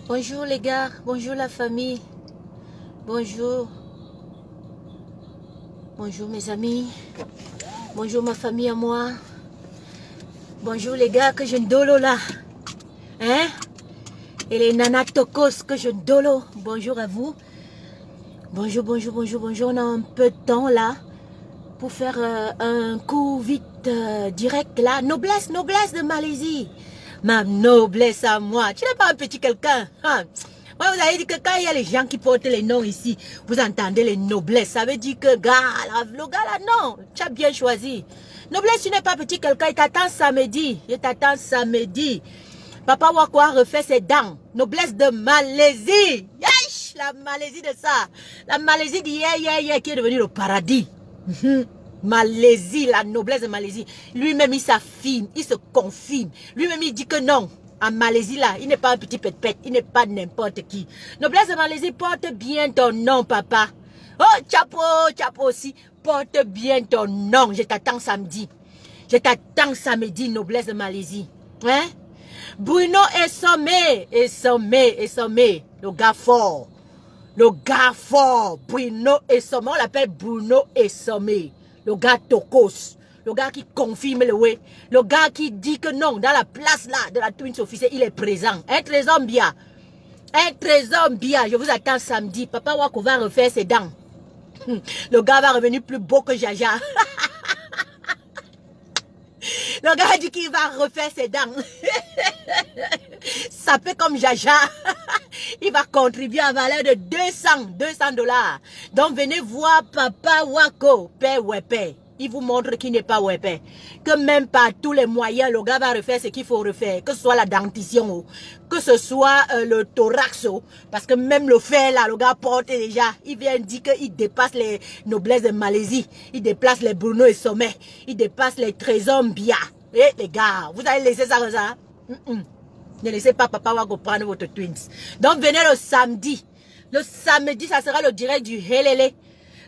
Bonjour les gars, bonjour la famille, bonjour, bonjour mes amis, bonjour ma famille à moi, bonjour les gars que je ndolo là, hein, et les nanatokos que je ndolo, bonjour à vous, bonjour, bonjour, bonjour, bonjour, on a un peu de temps là pour faire un coup vite direct là, noblesse de Malaisie. Ma noblesse à moi. Tu n'es pas un petit quelqu'un. Hein? Ouais, vous avez dit que quand il y a les gens qui portent les noms ici, vous entendez les noblesses. Ça veut dire que, gars, le gars là, non. Tu as bien choisi. Noblesse, tu n'es pas petit quelqu'un. Il t'attend samedi. Il t'attend samedi. Papa Wakwa refait ses dents. Noblesse de Malaisie. Yesh, la Malaisie de ça. La Malaisie d'hier, qui est devenue le paradis. Malaisie, la noblesse de Malaisie. Lui-même, il s'affirme, il se confirme. Lui-même, il dit que non. En Malaisie, là, il n'est pas un petit pète-pète. Il n'est pas n'importe qui. Noblesse de Malaisie, porte bien ton nom, papa. Oh, chapeau aussi. Porte bien ton nom. Je t'attends samedi. Je t'attends samedi, noblesse de Malaisie. Hein? Bruno est sommé. Le gars fort. Le gars fort. Bruno est sommé. On l'appelle Bruno est sommé. Le gars Tokos, le gars qui confirme le way, le gars qui dit que non, dans la place là de la Twins officielle, il est présent. Un trésor bien. Un trésor bien. Je vous attends samedi. Papa Wako va refaire ses dents. Le gars va revenir plus beau que Jaja. Le gars a dit qu'il va refaire ses dents. Ça fait comme Jaja. Il va contribuer à valeur de 200 dollars. Donc venez voir Papa Wako, père Wepe. Il vous montre qu'il n'est pas Wepe. Que même par tous les moyens, le gars va refaire ce qu'il faut refaire. Que ce soit la dentition, que ce soit le thorax. Parce que même le fer là, le gars porte déjà. Il vient dire qu'il dépasse les noblesses de Malaisie. Il dépasse les Bruno et Sommet. Il dépasse les trésors Bia. Eh les gars, vous allez laisser ça comme ça? Ne laissez pas Papa Wako prendre votre twins. Donc venez le samedi. Le samedi, ça sera le direct du Helele.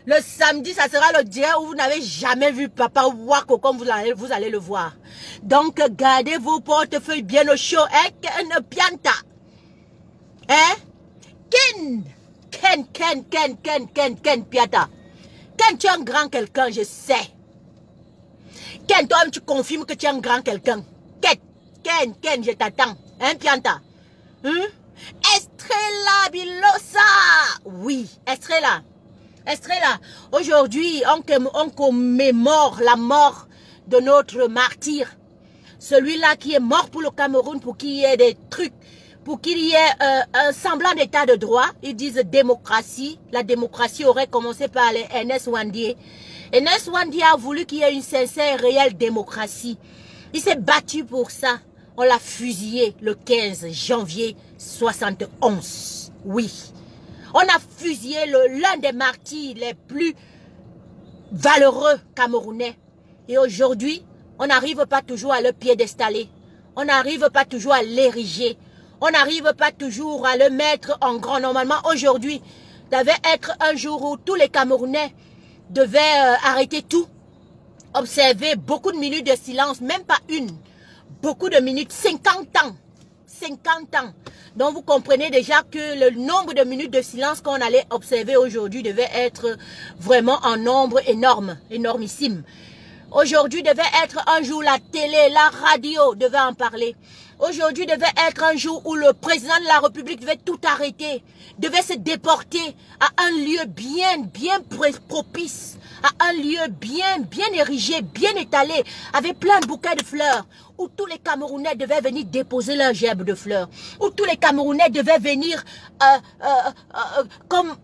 Le samedi, ça sera le direct où vous n'avez jamais vu Papa Wako comme vous allez le voir. Donc gardez vos portefeuilles bien au chaud. Hein, Ken Pianta. Hein? Ken Pianta. Ken, tu es un grand quelqu'un, je sais. Ken, toi-même, tu confirmes que tu es un grand quelqu'un. Ken, je t'attends. Hein, Pianta? Estrella Bilosa. Oui, Estrella. Aujourd'hui, on commémore la mort de notre martyr. Celui-là qui est mort pour le Cameroun, pour qu'il y ait des trucs, pour qu'il y ait un semblant d'état de droit. Ils disent démocratie. La démocratie aurait commencé par les Ernest Ouandié. Ernest Ouandié a voulu qu'il y ait une sincère et réelle démocratie. Il s'est battu pour ça. On l'a fusillé le 15 janvier 71. Oui. On a fusillé l'un des martyrs les plus valeureux camerounais. Et aujourd'hui, on n'arrive pas toujours à le piédestaller. On n'arrive pas toujours à l'ériger. On n'arrive pas toujours à le mettre en grand. Normalement, aujourd'hui, devait être un jour où tous les Camerounais devaient arrêter tout. Observer beaucoup de minutes de silence, même pas une. Beaucoup de minutes, 50 ans. 50 ans. Donc vous comprenez déjà que le nombre de minutes de silence qu'on allait observer aujourd'hui devait être vraiment un nombre énorme, énormissime. Aujourd'hui devait être un jour la télé, la radio devait en parler. Aujourd'hui devait être un jour où le président de la République devait tout arrêter, devait se déporter à un lieu bien propice, à un lieu bien érigé, bien étalé, avec plein de bouquets de fleurs, où tous les Camerounais devaient venir déposer leur gerbe de fleurs, où tous les Camerounais devaient venir comme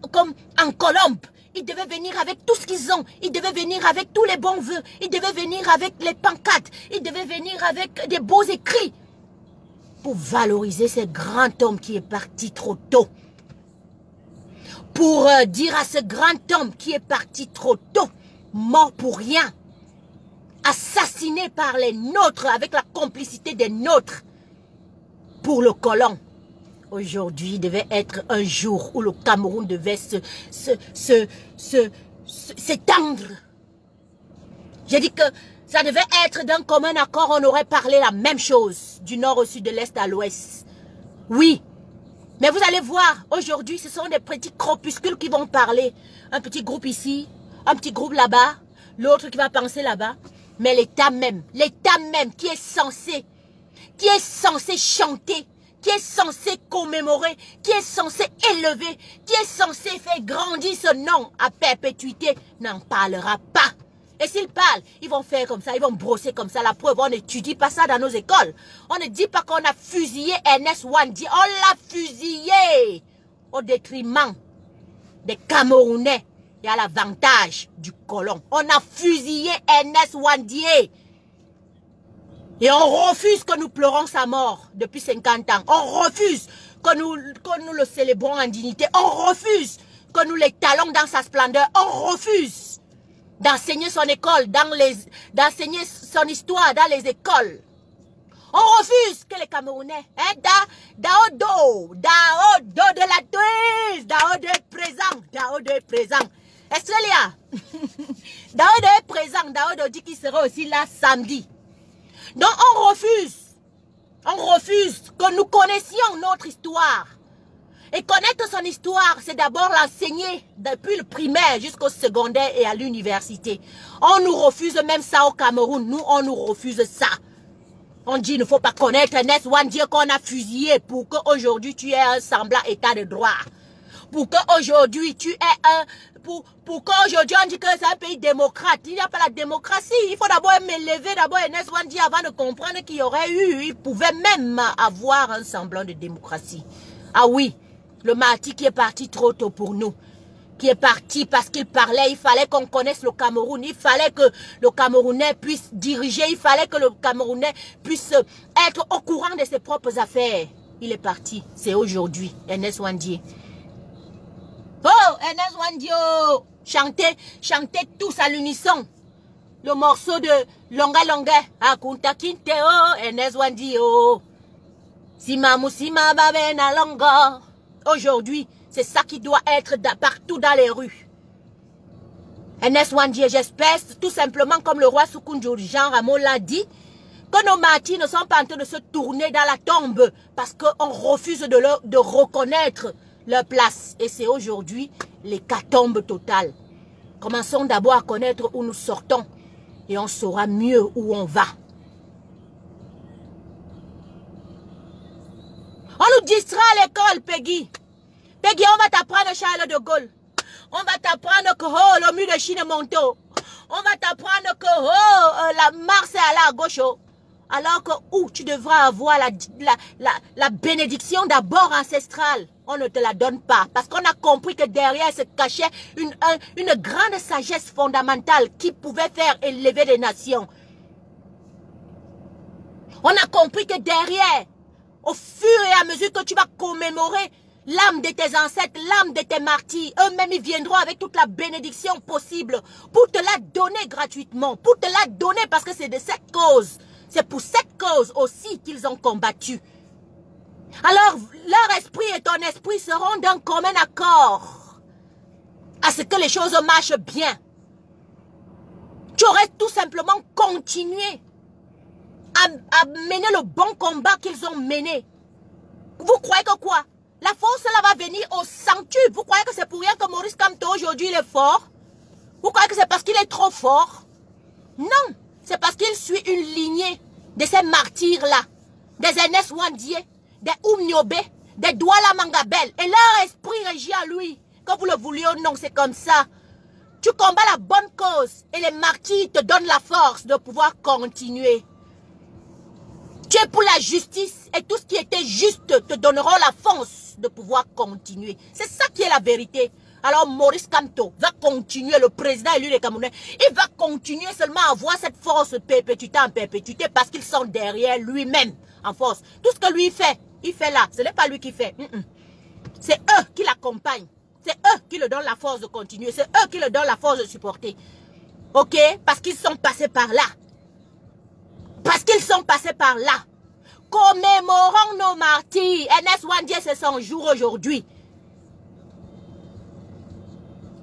en colombe. Ils devaient venir avec tout ce qu'ils ont. Ils devaient venir avec tous les bons vœux. Ils devaient venir avec les pancartes. Ils devaient venir avec des beaux écrits. Pour valoriser ce grand homme qui est parti trop tôt. Pour dire à ce grand homme qui est parti trop tôt, mort pour rien, assassiné par les nôtres, avec la complicité des nôtres, pour le colon. Aujourd'hui devait être un jour où le Cameroun devait s'étendre. J'ai dit que ça devait être d'un commun accord, on aurait parlé la même chose, du nord au sud, de l'est à l'ouest. Oui, Mais vous allez voir, aujourd'hui, ce sont des petits corpuscules qui vont parler. Un petit groupe ici, un petit groupe là-bas, l'autre qui va penser là-bas. Mais l'État même qui est censé chanter, qui est censé commémorer, qui est censé élever, qui est censé faire grandir ce nom à perpétuité, n'en parlera pas. Et s'ils parlent, ils vont faire comme ça, ils vont brosser comme ça. La preuve, on n'étudie pas ça dans nos écoles. On ne dit pas qu'on a fusillé Ernest Ouandie, on l'a fusillé au détriment des Camerounais et à l'avantage du colon. On a fusillé Ernest Ouandie. Et on refuse que nous pleurons sa mort depuis 50 ans. On refuse que nous le célébrons en dignité. On refuse que nous l'étalons dans sa splendeur. On refuse d'enseigner son école, d'enseigner son histoire dans les écoles. On refuse que les Camerounais, Daodo de la Touise, Daodo est présent. Australia, Daodo est présent, Daodo dit qu'il sera aussi là samedi. Donc on refuse que nous connaissions notre histoire. Et connaître son histoire, c'est d'abord l'enseigner depuis le primaire jusqu'au secondaire et à l'université. On nous refuse même ça au Cameroun. Nous, on nous refuse ça. On dit il ne faut pas connaître Ernest Ouandie qu'on a fusillé pour qu'aujourd'hui tu aies un semblant état de droit. Pour qu'aujourd'hui tu aies un... Pour qu'aujourd'hui on dit que c'est un pays démocrate. Il n'y a pas la démocratie. Il faut d'abord m'élever d'abord Ernest Ouandie avant de comprendre qu'il y aurait eu. Il pouvait même avoir un semblant de démocratie. Ah oui. Le martyr qui est parti trop tôt pour nous, qui est parti parce qu'il parlait, il fallait qu'on connaisse le Cameroun, il fallait que le Camerounais puisse diriger, il fallait que le Camerounais puisse être au courant de ses propres affaires. Il est parti, c'est aujourd'hui, Ernest Ouandie. Oh, Ernest Ouandie, oh, chantez tous à l'unisson. Le morceau de Longa Longa, Akunta Kinte, oh, Ernest Ouandie, oh. Sima Moussima Babena Longa. Aujourd'hui, c'est ça qui doit être partout dans les rues. Ernest Ouandie, j'espère tout simplement comme le roi Soukoundjou Jean Ramon l'a dit, que nos martyrs ne sont pas en train de se tourner dans la tombe parce qu'on refuse de reconnaître leur place. Et c'est aujourd'hui l'hécatombe totale. Commençons d'abord à connaître où nous sortons et on saura mieux où on va. On nous distrait à l'école, Peggy. Peggy, on va t'apprendre Charles de Gaulle. On va t'apprendre que le mur de Chine est monté. On va t'apprendre que la Mars est allée à gauche. Alors que où tu devras avoir la bénédiction d'abord ancestrale. On ne te la donne pas. Parce qu'on a compris que derrière se cachait une grande sagesse fondamentale qui pouvait faire élever des nations. On a compris que derrière, au fur et à mesure que tu vas commémorer l'âme de tes ancêtres, l'âme de tes martyrs, eux-mêmes ils viendront avec toute la bénédiction possible pour te la donner gratuitement, pour te la donner parce que c'est de cette cause, c'est pour cette cause aussi qu'ils ont combattu. Alors leur esprit et ton esprit seront d'un commun accord à ce que les choses marchent bien. Tu aurais tout simplement continué à mener le bon combat qu'ils ont mené. Vous croyez que quoi? La force là va venir au centuple. Vous croyez que c'est pour rien que Maurice Kamto aujourd'hui il est fort? Vous croyez que c'est parce qu'il est trop fort? Non, c'est parce qu'il suit une lignée de ces martyrs là. Des Ernest Ouandie, des Oumniobé, des Douala Mangabel. Et leur esprit régit à lui. Que vous le vouliez ou non, c'est comme ça. Tu combats la bonne cause et les martyrs te donnent la force de pouvoir continuer. Tu es pour la justice et tout ce qui était juste te donneront la force de pouvoir continuer. C'est ça qui est la vérité. Alors Maurice Kamto va continuer, le président élu des Camerounais, il va continuer seulement à avoir cette force perpétuité en perpétuité parce qu'ils sont derrière lui-même en force. Tout ce que lui fait, il fait là. Ce n'est pas lui qui fait. C'est eux qui l'accompagnent. C'est eux qui le donnent la force de continuer. C'est eux qui le donnent la force de supporter. Ok? Parce qu'ils sont passés par là. Parce qu'ils sont passés par là. Commémorons nos martyrs. Ernest Ouandie, c'est son jour aujourd'hui.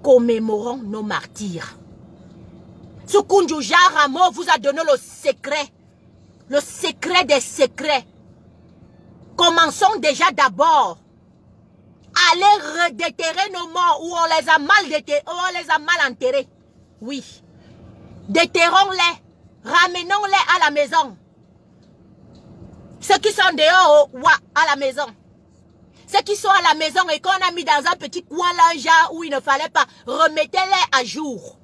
Commémorons nos martyrs. Soukoundjou Jean Ramon vous a donné le secret. Le secret des secrets. Commençons déjà d'abord aller déterrer nos morts où on les a mal déterrés, on les a mal enterrés. Oui. Déterrons-les, ramenons-les à la maison. Ceux qui sont dehors, à la maison. Ceux qui sont à la maison et qu'on a mis dans un petit coin là, où il ne fallait pas, remettez-les à jour.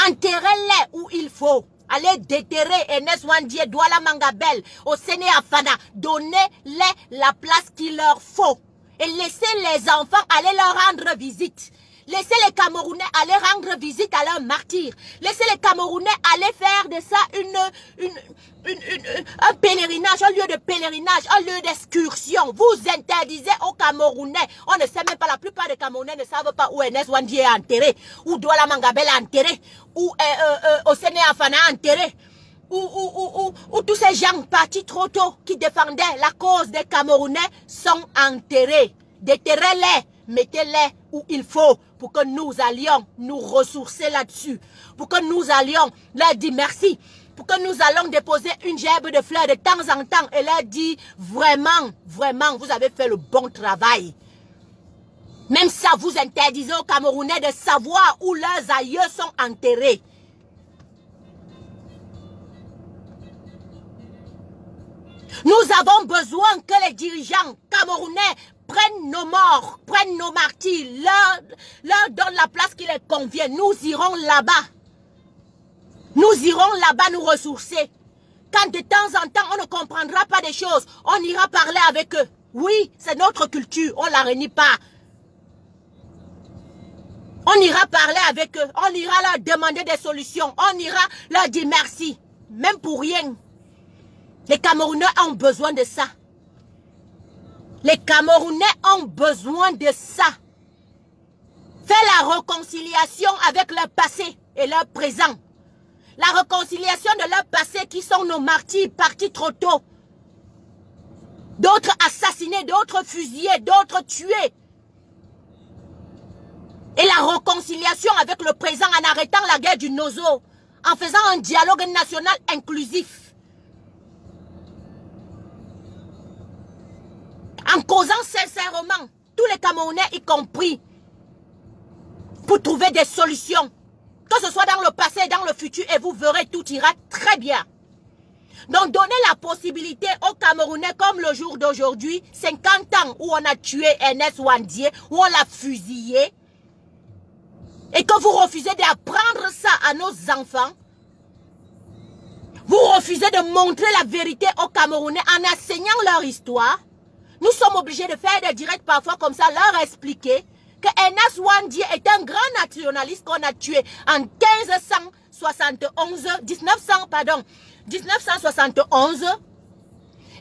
Enterrez-les où il faut. Allez déterrer Ernest Ouandié, Douala Mangabel, au Séné Afana. Donnez-les la place qu'il leur faut. Et laissez les enfants aller leur rendre visite. Laissez les Camerounais aller rendre visite à leurs martyrs. Laissez les Camerounais aller faire de ça un pèlerinage, un lieu de pèlerinage, un lieu d'excursion. Vous interdisez aux Camerounais. On ne sait même pas, la plupart des Camerounais ne savent pas où Ernest Ouandié est enterré, où Douala Mangabel est enterré, où Osene Afana est enterré, où tous ces gens partis trop tôt qui défendaient la cause des Camerounais sont enterrés. Déterrez-les, mettez-les où il faut pour que nous allions nous ressourcer là-dessus, pour que nous allions leur dire merci, pour que nous allons déposer une gerbe de fleurs de temps en temps et leur dire vraiment, vraiment, vous avez fait le bon travail. Même ça, vous interdisez aux Camerounais de savoir où leurs aïeux sont enterrés. Nous avons besoin que les dirigeants camerounais prennent nos morts, prennent nos martyrs, leur donnent la place qui les convient. Nous irons là-bas. Nous irons là-bas nous ressourcer. Quand de temps en temps, on ne comprendra pas des choses, on ira parler avec eux. Oui, c'est notre culture, on ne la renie pas. On ira parler avec eux, on ira leur demander des solutions, on ira leur dire merci, même pour rien. Les Camerounais ont besoin de ça. Les Camerounais ont besoin de ça. Faire la réconciliation avec leur passé et leur présent. La réconciliation de leur passé qui sont nos martyrs partis trop tôt. D'autres assassinés, d'autres fusillés, d'autres tués. Et la réconciliation avec le présent en arrêtant la guerre du Nozo. En faisant un dialogue national inclusif. En causant sincèrement, tous les Camerounais y compris, pour trouver des solutions. Que ce soit dans le passé et dans le futur, et vous verrez, tout ira très bien. Donc, donnez la possibilité aux Camerounais, comme le jour d'aujourd'hui, 50 ans où on a tué Ernest Ouandié, où on l'a fusillé, et que vous refusez d'apprendre ça à nos enfants. Vous refusez de montrer la vérité aux Camerounais en enseignant leur histoire. Nous sommes obligés de faire des directs parfois comme ça, leur expliquer que Ernest Ouandié est un grand nationaliste qu'on a tué en 1971.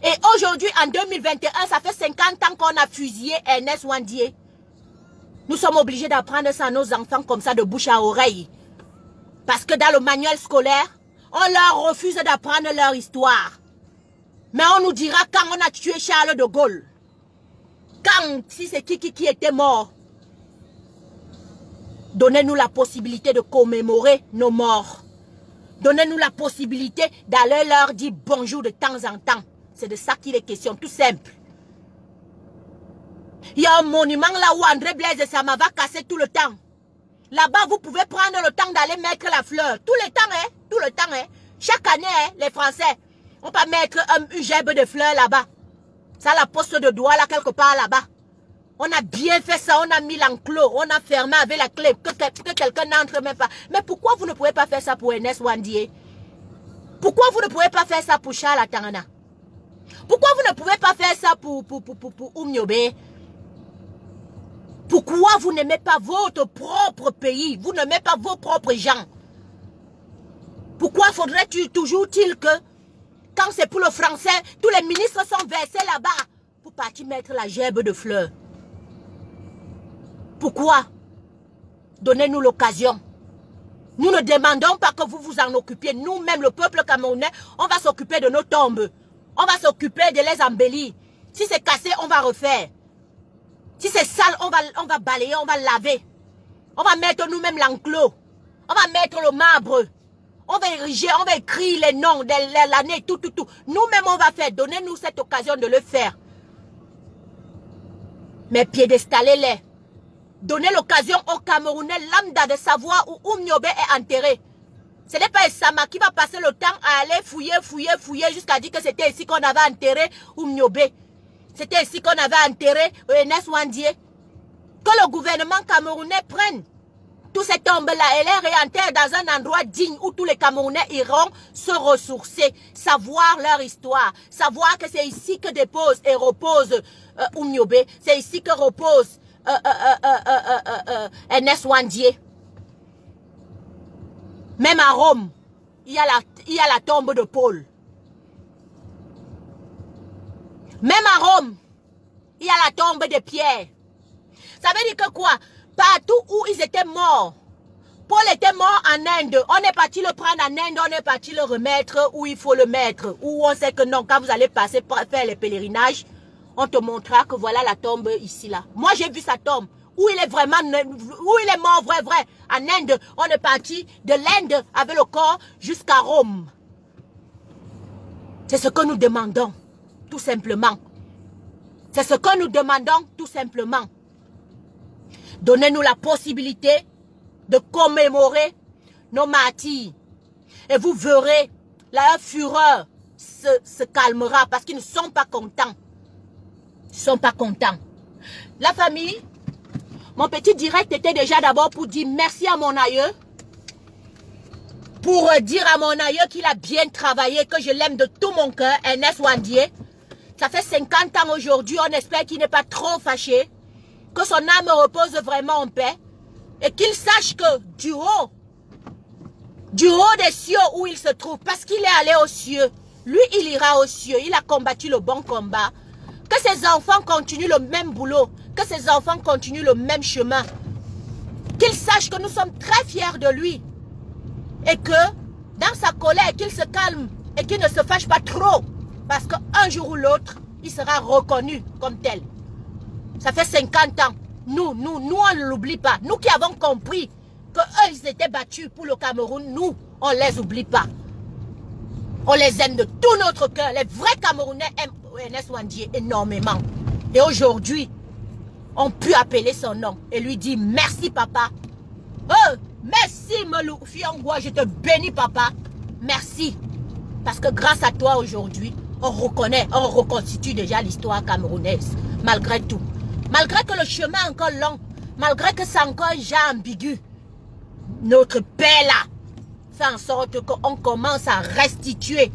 Et aujourd'hui, en 2021, ça fait 50 ans qu'on a fusillé Ernest Ouandié. Nous sommes obligés d'apprendre ça à nos enfants comme ça de bouche à oreille. Parce que dans le manuel scolaire, on leur refuse d'apprendre leur histoire. Mais on nous dira quand on a tué Charles de Gaulle. Quand, si c'est qui était mort. Donnez-nous la possibilité de commémorer nos morts. Donnez-nous la possibilité d'aller leur dire bonjour de temps en temps. C'est de ça qu'il est question, tout simple. Il y a un monument là où André Blaise et Sama va casser tout le temps. Là-bas, vous pouvez prendre le temps d'aller mettre la fleur. Tout le temps, hein. Tout le temps, hein. Chaque année, hein, les Français, on peut mettre une gerbe de fleurs là-bas. Ça, la poste de doigt là, quelque part là-bas. On a bien fait ça, on a mis l'enclos, on a fermé avec la clé, que quelqu'un n'entre même pas. Mais pourquoi vous ne pouvez pas faire ça pour Ernest Ouandié? Pourquoi vous ne pouvez pas faire ça pour Charles Atangana? Pourquoi vous ne pouvez pas faire ça pour Oumniobé? Pourquoi vous n'aimez pas votre propre pays? Vous n'aimez pas vos propres gens? Pourquoi faudrait-il toujours-il que, quand c'est pour le français, tous les ministres sont versés là-bas pour partir mettre la gerbe de fleurs? Pourquoi? Donnez-nous l'occasion. Nous ne demandons pas que vous vous en occupiez. Nous-mêmes, le peuple camerounais, on va s'occuper de nos tombes. On va s'occuper de les embellir. Si c'est cassé, on va refaire. Si c'est sale, on va balayer, on va laver. On va mettre nous-mêmes l'enclos. On va mettre le marbre. On va ériger, on va écrire les noms de l'année, tout. Nous-mêmes, on va faire. Donnez-nous cette occasion de le faire. Mais piédestalez-les. Donnez l'occasion aux Camerounais lambda de savoir où Oumniobé est enterré. Ce n'est pas Essama qui va passer le temps à aller fouiller jusqu'à dire que c'était ici qu'on avait enterré Oumniobé. C'était ici qu'on avait enterré Enes Wandié. Que le gouvernement camerounais prenne tous ces tombes-là et les réenterre dans un endroit digne où tous les Camerounais iront se ressourcer, savoir leur histoire, savoir que c'est ici que dépose et repose Oumniobé, c'est ici que repose Enes Wandié. Même à Rome, il y a la tombe de Paul. Même à Rome, il y a la tombe de Pierre. Ça veut dire que quoi? Partout où ils étaient morts, Paul était mort en Inde. On est parti le prendre en Inde, on est parti le remettre où il faut le mettre. Où on sait que non, quand vous allez passer pour faire les pèlerinages, on te montrera que voilà la tombe ici, là. Moi, j'ai vu sa tombe. Où il est vraiment, où il est mort, vrai. En Inde, on est parti de l'Inde avec le corps jusqu'à Rome. C'est ce que nous demandons, tout simplement. C'est ce que nous demandons, tout simplement. Donnez-nous la possibilité de commémorer nos martyrs. Et vous verrez, leur fureur se calmera parce qu'ils ne sont pas contents. Ils ne sont pas contents. La famille, mon petit direct était déjà d'abord pour dire merci à mon aïeux. Pour dire à mon aïeux qu'il a bien travaillé, que je l'aime de tout mon cœur, Enes Wandié. Ça fait 50 ans aujourd'hui, on espère qu'il n'est pas trop fâché. Que son âme repose vraiment en paix. Et qu'il sache que du haut des cieux où il se trouve, parce qu'il est allé aux cieux, lui il ira aux cieux, il a combattu le bon combat. Que ses enfants continuent le même boulot, que ses enfants continuent le même chemin. Qu'il sache que nous sommes très fiers de lui. Et que dans sa colère, qu'il se calme et qu'il ne se fâche pas trop. Parce qu'un jour ou l'autre, il sera reconnu comme tel. Ça fait 50 ans. Nous, on ne l'oublie pas. Nous qui avons compris qu'eux, ils étaient battus pour le Cameroun, nous, on ne les oublie pas. On les aime de tout notre cœur. Les vrais Camerounais aiment Enes Wandié énormément. Et aujourd'hui, on peut appeler son nom et lui dire merci papa. Merci Melou Fiongwa, je te bénis papa. Merci. Parce que grâce à toi aujourd'hui, on reconnaît, on reconstitue déjà l'histoire camerounaise. Malgré tout. Malgré que le chemin est encore long, malgré que c'est encore déjà ambigu, notre paix là fait en sorte qu'on commence à restituer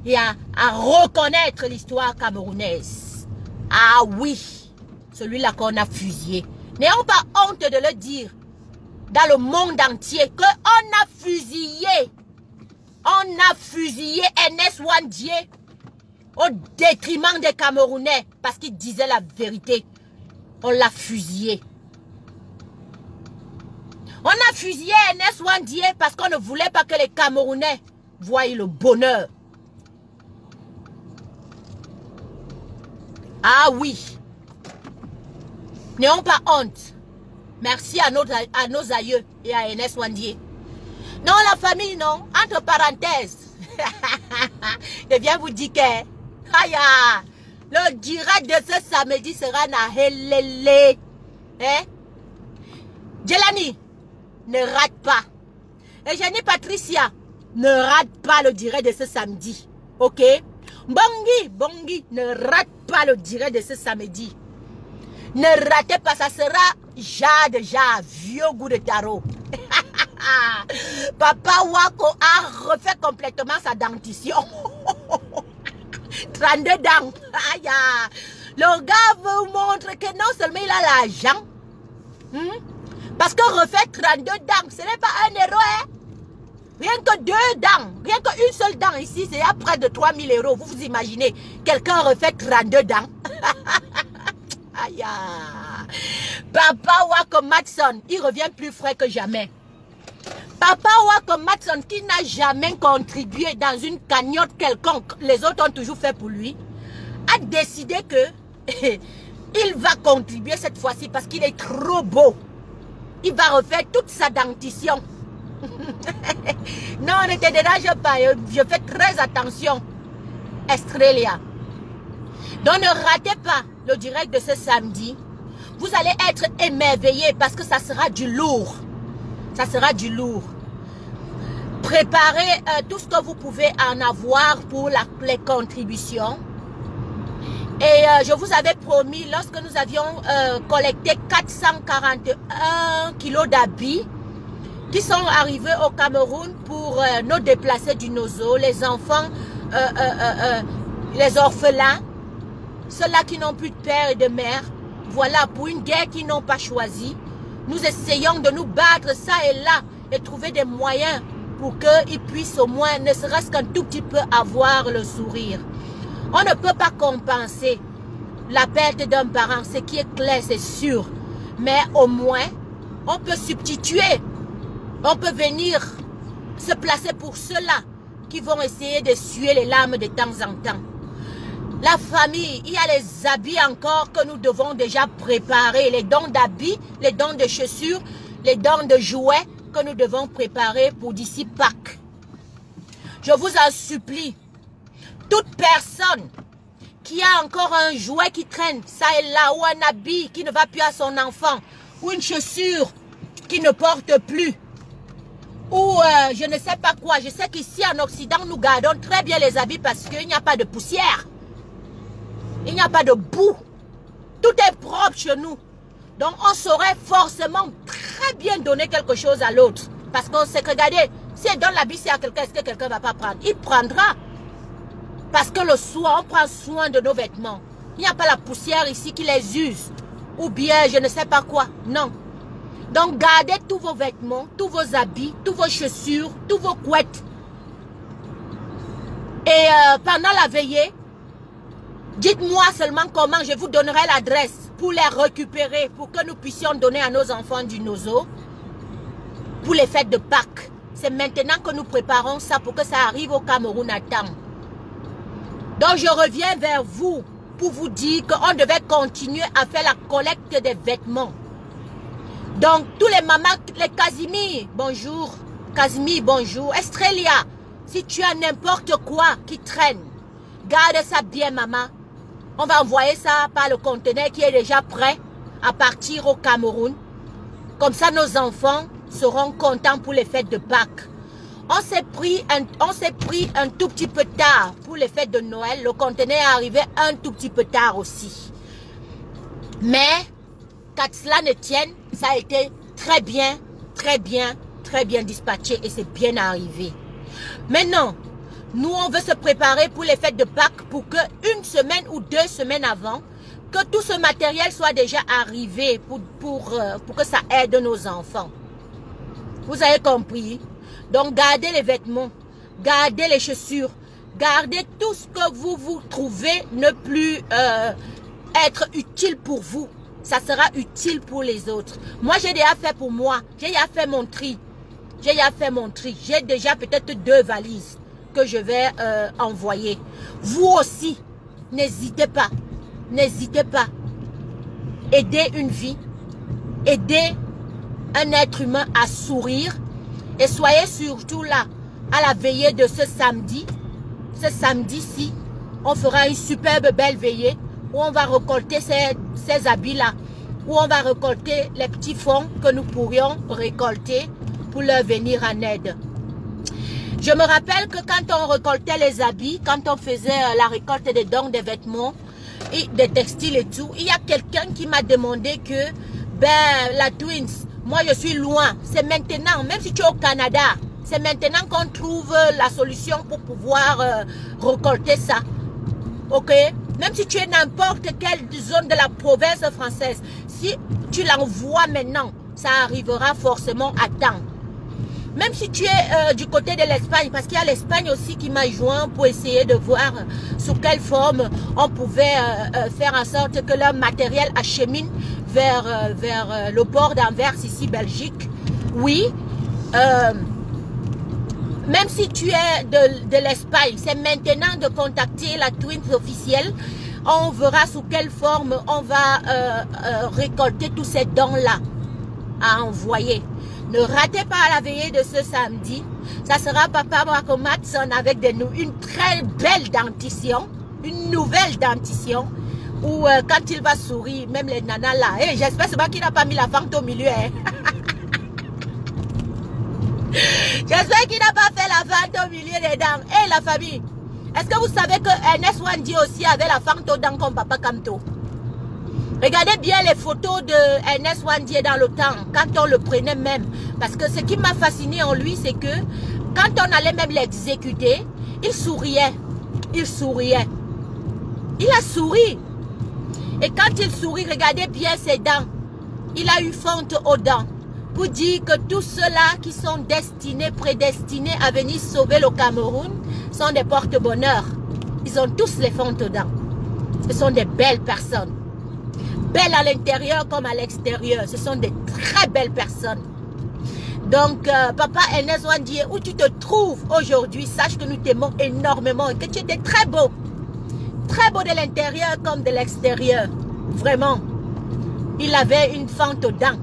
et à reconnaître l'histoire camerounaise. Ah oui, celui-là qu'on a fusillé. N'ayons pas honte de le dire dans le monde entier qu'on a fusillé. On a fusillé Enes Wandié au détriment des Camerounais parce qu'il disait la vérité. On l'a fusillé. On a fusillé Enes Wandié parce qu'on ne voulait pas que les Camerounais voient le bonheur. Ah oui. N'ayons pas honte. Merci à nos aïeux et à Enes Wandié. Non, la famille, non. Entre parenthèses. Je viens vous dire que aïe, le direct de ce samedi sera Nahelele. Hein? Jelani, ne rate pas. Et Jenny Patricia, ne rate pas le direct de ce samedi. Ok? Bongi, ne rate pas le direct de ce samedi. Ne ratez pas, ça sera Jade, vieux goût de tarot. Papa Wako a refait complètement sa dentition. 32 dents. Aïe. Le gars vous montre que non seulement il a l'argent, parce que refait 32 dents, ce n'est pas un héros. Hein? Rien que 2 dents, rien qu'une seule dent ici, c'est à près de 3000 €. Vous vous imaginez, quelqu'un refait 32 dents. Aïe. Papa Wako Matson, il revient plus frais que jamais. Papa Wako Matson, qui n'a jamais contribué dans une cagnotte quelconque, les autres ont toujours fait pour lui, a décidé que il va contribuer cette fois-ci parce qu'il est trop beau. Il va refaire toute sa dentition. Non, ne te dérange pas, je fais très attention. Estrella. Donc ne ratez pas le direct de ce samedi. Vous allez être émerveillés parce que ça sera du lourd. Ça sera du lourd. Préparez tout ce que vous pouvez en avoir pour les contributions. Et je vous avais promis, lorsque nous avions collecté 441 kilos d'habits qui sont arrivés au Cameroun pour nos déplacés du Nozo, les enfants, les orphelins, ceux-là qui n'ont plus de père et de mère, voilà, pour une guerre qu'ils n'ont pas choisie. Nous essayons de nous battre ça et là et trouver des moyens pour qu'ils puissent au moins, ne serait-ce qu'un tout petit peu, avoir le sourire. On ne peut pas compenser la perte d'un parent, ce qui est clair, c'est sûr. Mais au moins, on peut substituer. On peut venir se placer pour ceux-là qui vont essayer de suer les larmes de temps en temps. La famille, il y a les habits encore que nous devons déjà préparer. Les dons d'habits, les dons de chaussures, les dons de jouets que nous devons préparer pour d'ici Pâques. Je vous en supplie, toute personne qui a encore un jouet qui traîne, ça et là, ou un habit qui ne va plus à son enfant, ou une chaussure qui ne porte plus, ou je ne sais pas quoi. Je sais qu'ici en Occident, nous gardons très bien les habits parce qu'il n'y a pas de poussière. Il n'y a pas de boue. Tout est propre chez nous. Donc on saurait forcément très bien donner quelque chose à l'autre. Parce qu'on sait que, regardez, si elle donne l'habit à quelqu'un, est-ce que quelqu'un ne va pas prendre? Il prendra. Parce que le soin, on prend soin de nos vêtements. Il n'y a pas la poussière ici qui les use. Ou bien je ne sais pas quoi. Non. Donc gardez tous vos vêtements, tous vos habits, tous vos chaussures, tous vos couettes. Et pendant la veillée, dites-moi seulement comment je vous donnerai l'adresse pour les récupérer, pour que nous puissions donner à nos enfants du Nozo pour les fêtes de Pâques. C'est maintenant que nous préparons ça pour que ça arrive au Cameroun à temps. Donc je reviens vers vous pour vous dire qu'on devait continuer à faire la collecte des vêtements. Donc tous les mamans, les Casimir, bonjour. Casimir, bonjour. Estrelia, si tu as n'importe quoi qui traîne, garde ça bien maman. On va envoyer ça par le conteneur qui est déjà prêt à partir au Cameroun. Comme ça nos enfants seront contents pour les fêtes de Pâques. On s'est pris un tout petit peu tard pour les fêtes de Noël. Le conteneur est arrivé un tout petit peu tard aussi. Mais, qu'à cela ne tienne, ça a été très bien dispatché et c'est bien arrivé. Maintenant, nous on veut se préparer pour les fêtes de Pâques pour que une semaine ou 2 semaines avant, que tout ce matériel soit déjà arrivé pour que ça aide nos enfants. Vous avez compris? Donc, gardez les vêtements, gardez les chaussures, gardez tout ce que vous trouvez ne plus être utile pour vous. Ça sera utile pour les autres. Moi, j'ai déjà fait pour moi. J'ai déjà fait mon tri. J'ai déjà peut-être 2 valises que je vais envoyer. Vous aussi, n'hésitez pas. N'hésitez pas. Aidez une vie. Aidez un être humain à sourire. Et soyez surtout là, à la veillée de ce samedi. Ce samedi-ci, on fera une superbe belle veillée où on va récolter ces habits-là. Où on va récolter les petits fonds que nous pourrions récolter pour leur venir en aide. Je me rappelle que quand on récoltait les habits, quand on faisait la récolte des dons, des vêtements, et des textiles et tout, il y a quelqu'un qui m'a demandé que, la Twins, moi je suis loin, c'est maintenant, même si tu es au Canada, c'est maintenant qu'on trouve la solution pour pouvoir récolter ça. Ok? Même si tu es n'importe quelle zone de la province française, si tu l'envoies maintenant, ça arrivera forcément à temps. Même si tu es du côté de l'Espagne, parce qu'il y a l'Espagne aussi qui m'a joint pour essayer de voir sous quelle forme on pouvait faire en sorte que leur matériel achemine vers le port d'Anvers, ici, Belgique. Oui, même si tu es de l'Espagne, c'est maintenant de contacter la Twins officielle. On verra sous quelle forme on va récolter tous ces dons-là à envoyer. Ne ratez pas la veillée de ce samedi. Ça sera Papa Marco Matson avec une très belle dentition. une nouvelle dentition où quand il va sourire, même les nanas là, hey, j'espère seulement qu'il n'a pas mis la fente au milieu. Hein. J'espère qu'il n'a pas fait la fente au milieu des dents. Hey la famille, est-ce que vous savez que Ernest Ouandie aussi avait la fente aux dents comme Papa Kamto? Regardez bien les photos de Ernest Ouandie dans le temps, quand on le prenait même. Parce que ce qui m'a fasciné en lui, c'est que quand on allait même l'exécuter, il souriait. Il souriait. Il a souri. Et quand il sourit, regardez bien ses dents. Il a eu fente aux dents. Pour dire que tous ceux-là qui sont destinés, prédestinés à venir sauver le Cameroun sont des porte-bonheur. Ils ont tous les fentes aux dents. Ce sont des belles personnes. Belles à l'intérieur comme à l'extérieur. Ce sont des très belles personnes. Donc, Papa Ernest Ouandie, où tu te trouves aujourd'hui, sache que nous t'aimons énormément et que tu étais très beau. Très beau de l'intérieur comme de l'extérieur. Vraiment. Il avait une fente aux dents.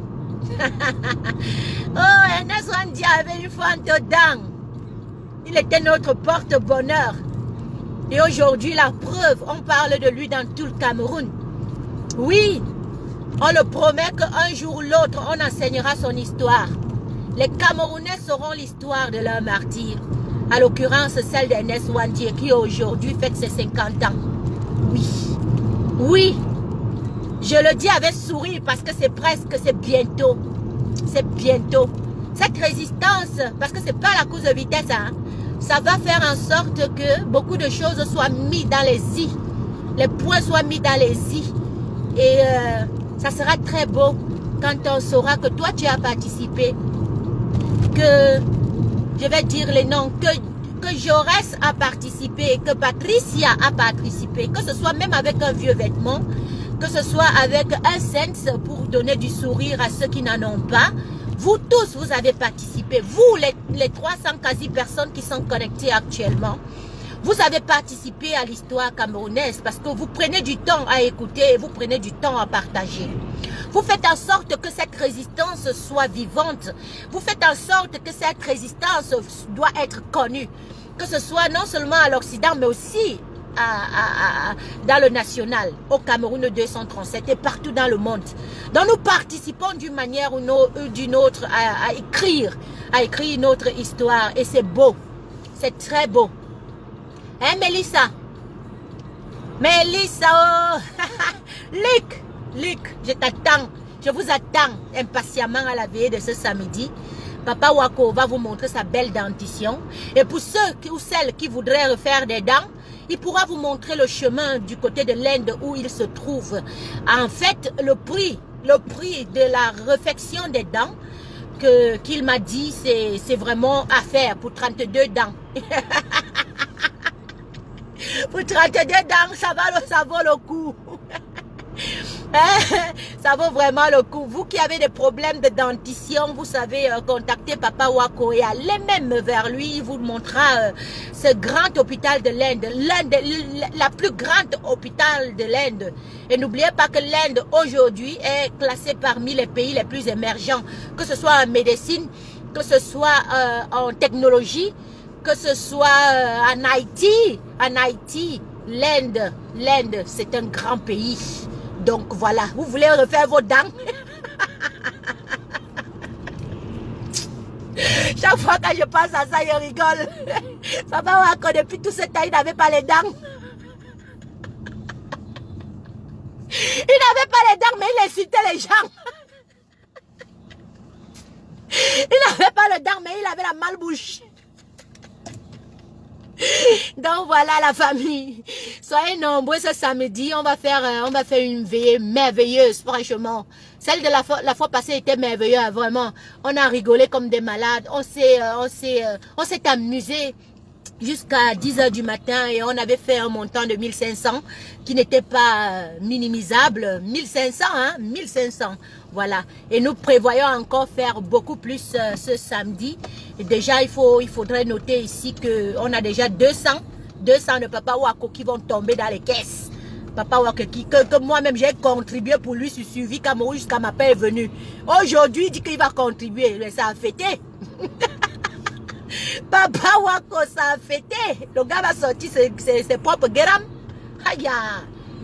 Oh, Ernest Ouandie avait une fente aux dents. Il était notre porte-bonheur. Et aujourd'hui, la preuve, on parle de lui dans tout le Cameroun. Oui, on le promet qu'un jour ou l'autre, on enseignera son histoire. Les Camerounais sauront l'histoire de leur martyr. À l'occurrence, celle d'Ernest Ouandie qui aujourd'hui fête ses 50 ans. Oui, oui, je le dis avec sourire parce que c'est presque, c'est bientôt. C'est bientôt. Cette résistance, parce que c'est pas la course de vitesse, hein, ça va faire en sorte que beaucoup de choses soient mises dans les i. Les points soient mis dans les i. Et ça sera très beau quand on saura que toi tu as participé. Que, je vais dire les noms, que Jaurès a participé, que Patricia a participé, que ce soit même avec un vieux vêtement, que ce soit avec un sens pour donner du sourire à ceux qui n'en ont pas. Vous tous, vous avez participé. Vous, les 300 quasi personnes qui sont connectées actuellement, vous avez participé à l'histoire camerounaise parce que vous prenez du temps à écouter et vous prenez du temps à partager. Vous faites en sorte que cette résistance soit vivante. Vous faites en sorte que cette résistance doit être connue. Que ce soit non seulement à l'Occident, mais aussi dans le national, au Cameroun 237 et partout dans le monde. Donc nous participons d'une manière ou d'une autre à écrire notre histoire. Et c'est beau. C'est très beau. Hein, Mélissa? Mélissa, oh. Luc, je t'attends. Je vous attends impatiemment à la veillée de ce samedi. Papa Wako va vous montrer sa belle dentition. Et pour ceux ou celles qui voudraient refaire des dents, il pourra vous montrer le chemin du côté de l'Inde où il se trouve. En fait, le prix de la réfection des dents qu'il m'a dit, c'est vraiment à faire pour 32 dents. Pour 32 dents, ça vaut le coup. Ça vaut vraiment le coup. Vous qui avez des problèmes de dentition, vous savez contacter Papa Wako et aller même vers lui. Il vous montrera ce grand hôpital de l'Inde. La plus grande hôpital de l'Inde. Et n'oubliez pas que l'Inde aujourd'hui est classée parmi les pays les plus émergents. Que ce soit en médecine, que ce soit en technologie, que ce soit en Haïti. En Haïti, l'Inde, c'est un grand pays. Donc voilà, vous voulez refaire vos dents? Chaque fois que je pense à ça, je rigole. Papa Wako, depuis tout ce temps, il n'avait pas les dents. Il n'avait pas les dents, mais il insultait les gens. Il n'avait pas les dents, mais il avait la malbouche. Donc voilà la famille, soyez nombreux ce samedi, on va faire une veillée merveilleuse, franchement. Celle de la fois passée était merveilleuse, vraiment. On a rigolé comme des malades, on s'est amusé jusqu'à 10 h du matin et on avait fait un montant de 1500 qui n'était pas minimisable. 1500, hein, 1500. Voilà. Et nous prévoyons encore faire beaucoup plus ce samedi. Et déjà, il faudrait noter ici qu'on a déjà 200 de Papa Wako qui vont tomber dans les caisses. Papa Wako que moi-même j'ai contribué pour lui sur Suivi Cameroun jusqu'à ma paix est venue. Aujourd'hui, il dit qu'il va contribuer. Mais ça a fêté. Papa Wako, ça a fêté. Le gars va sortir ses propres guéram.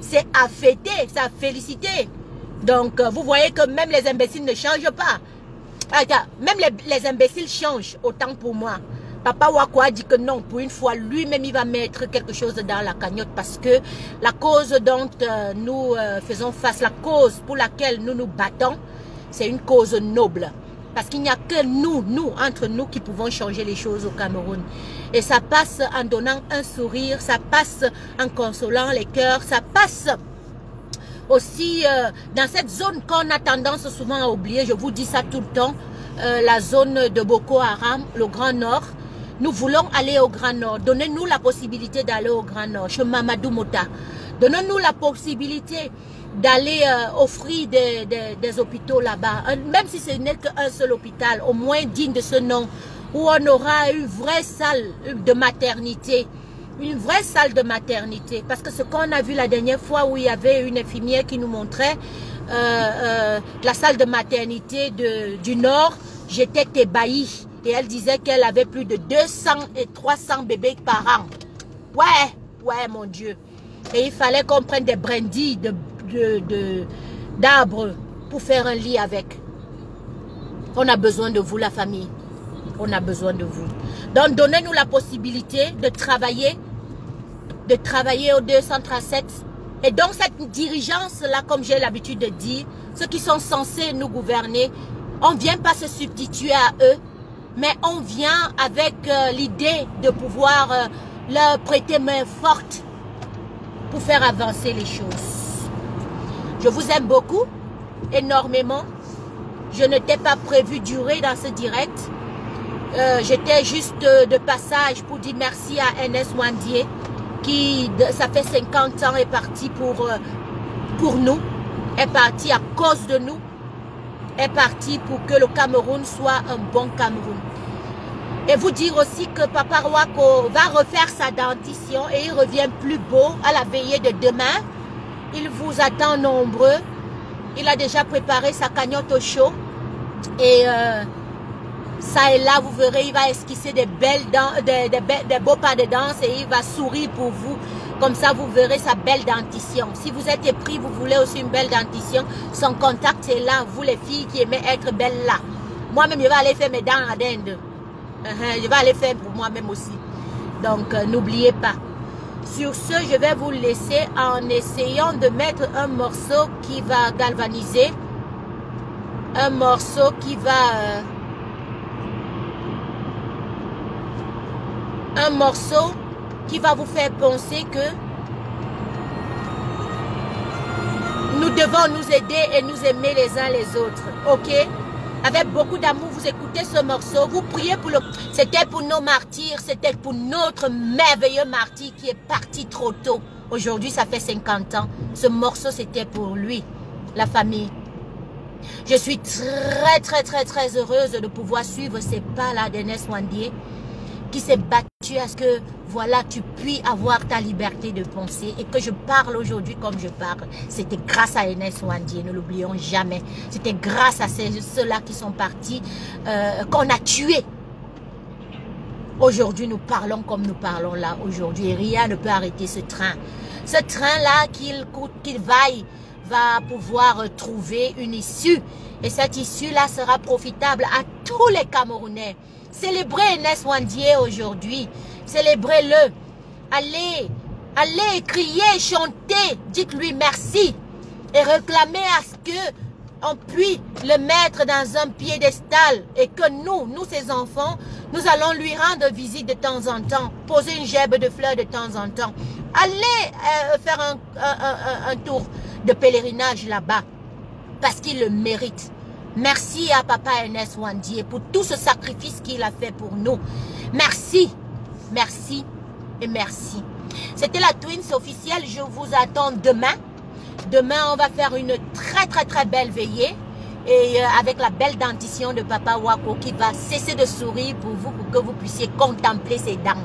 c'est à fêter, c'est à féliciter. Donc, vous voyez que même les imbéciles ne changent pas. Même les imbéciles changent, autant pour moi. Papa Wako a dit que non, pour une fois, lui-même, il va mettre quelque chose dans la cagnotte parce que la cause dont nous faisons face, la cause pour laquelle nous nous battons, c'est une cause noble. Parce qu'il n'y a que nous, entre nous, qui pouvons changer les choses au Cameroun. Et ça passe en donnant un sourire, ça passe en consolant les cœurs, ça passe aussi dans cette zone qu'on a tendance souvent à oublier, je vous dis ça tout le temps, la zone de Boko Haram, le Grand Nord. Nous voulons aller au Grand Nord. Donnez-nous la possibilité d'aller au Grand Nord, chez Mamadou Mota. Donnez-nous la possibilité d'aller offrir des hôpitaux là-bas. Même si ce n'est qu'un seul hôpital, au moins digne de ce nom, où on aura une vraie salle de maternité. Une vraie salle de maternité. Parce que ce qu'on a vu la dernière fois où il y avait une infirmière qui nous montrait la salle de maternité du Nord, j'étais ébahi. Et elle disait qu'elle avait plus de 200 et 300 bébés par an. Ouais, mon Dieu. Et il fallait qu'on prenne des brindilles d'arbres pour faire un lit avec. On a besoin de vous, la famille. On a besoin de vous. Donc, donnez-nous la possibilité de travailler au 237. Et donc, cette dirigeance-là, comme j'ai l'habitude de dire, ceux qui sont censés nous gouverner, on ne vient pas se substituer à eux, mais on vient avec l'idée de pouvoir leur prêter main forte pour faire avancer les choses. Je vous aime beaucoup, énormément. Je n'étais pas prévu durer dans ce direct. J'étais juste de passage pour dire merci à NS Wandier qui, ça fait 50 ans, est parti pour nous, est parti à cause de nous, est parti pour que le Cameroun soit un bon Cameroun. Et vous dire aussi que Papa Wako va refaire sa dentition et il revient plus beau à la veillée de demain. Il vous attend nombreux. Il a déjà préparé sa cagnotte au chaud. Et ça et là, vous verrez, il va esquisser des beaux pas de danse et il va sourire pour vous. Comme ça, vous verrez sa belle dentition. Si vous êtes épris, vous voulez aussi une belle dentition, son contact est là. Vous les filles qui aimez être belles là. Moi-même, je vais aller faire mes dents à dinde. Je vais aller faire pour moi-même aussi. Donc, n'oubliez pas. Sur ce, je vais vous laisser en essayant de mettre un morceau qui va galvaniser. Un morceau qui va... un morceau qui va vous faire penser que nous devons nous aider et nous aimer les uns les autres. Ok? Avec beaucoup d'amour, vous écoutez ce morceau, vous priez pour le... C'était pour nos martyrs, c'était pour notre merveilleux martyr qui est parti trop tôt. Aujourd'hui, ça fait 50 ans. Ce morceau, c'était pour lui, la famille. Je suis très heureuse de pouvoir suivre ces pas-là d'Ernest Wandier qui s'est battu à ce que, voilà, tu puisses avoir ta liberté de penser et que je parle aujourd'hui comme je parle. C'était grâce à Ernest Wandier, ne l'oublions jamais. C'était grâce à ceux-là qui sont partis, qu'on a tués. Aujourd'hui, nous parlons comme nous parlons là aujourd'hui et rien ne peut arrêter ce train. Ce train-là, qu'il vaille, va pouvoir trouver une issue. Et cette issue-là sera profitable à tous les Camerounais. Célébrez Ernest Wandier aujourd'hui. Célébrez-le. Allez crier, chanter. Dites-lui merci. Et réclamez à ce que on puisse le mettre dans un piédestal. Et que nous ses enfants, nous allons lui rendre visite de temps en temps. Poser une gerbe de fleurs de temps en temps. Allez faire un tour de pèlerinage là-bas. Parce qu'il le mérite. Merci à Papa Ernest Wandier pour tout ce sacrifice qu'il a fait pour nous. Merci, merci et merci. C'était la Twins officielle. Je vous attends demain. Demain, on va faire une très belle veillée. Et avec la belle dentition de Papa Wako qui va cesser de sourire pour vous, pour que vous puissiez contempler ses dents.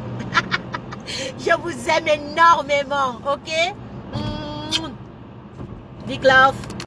Je vous aime énormément, ok? Big love.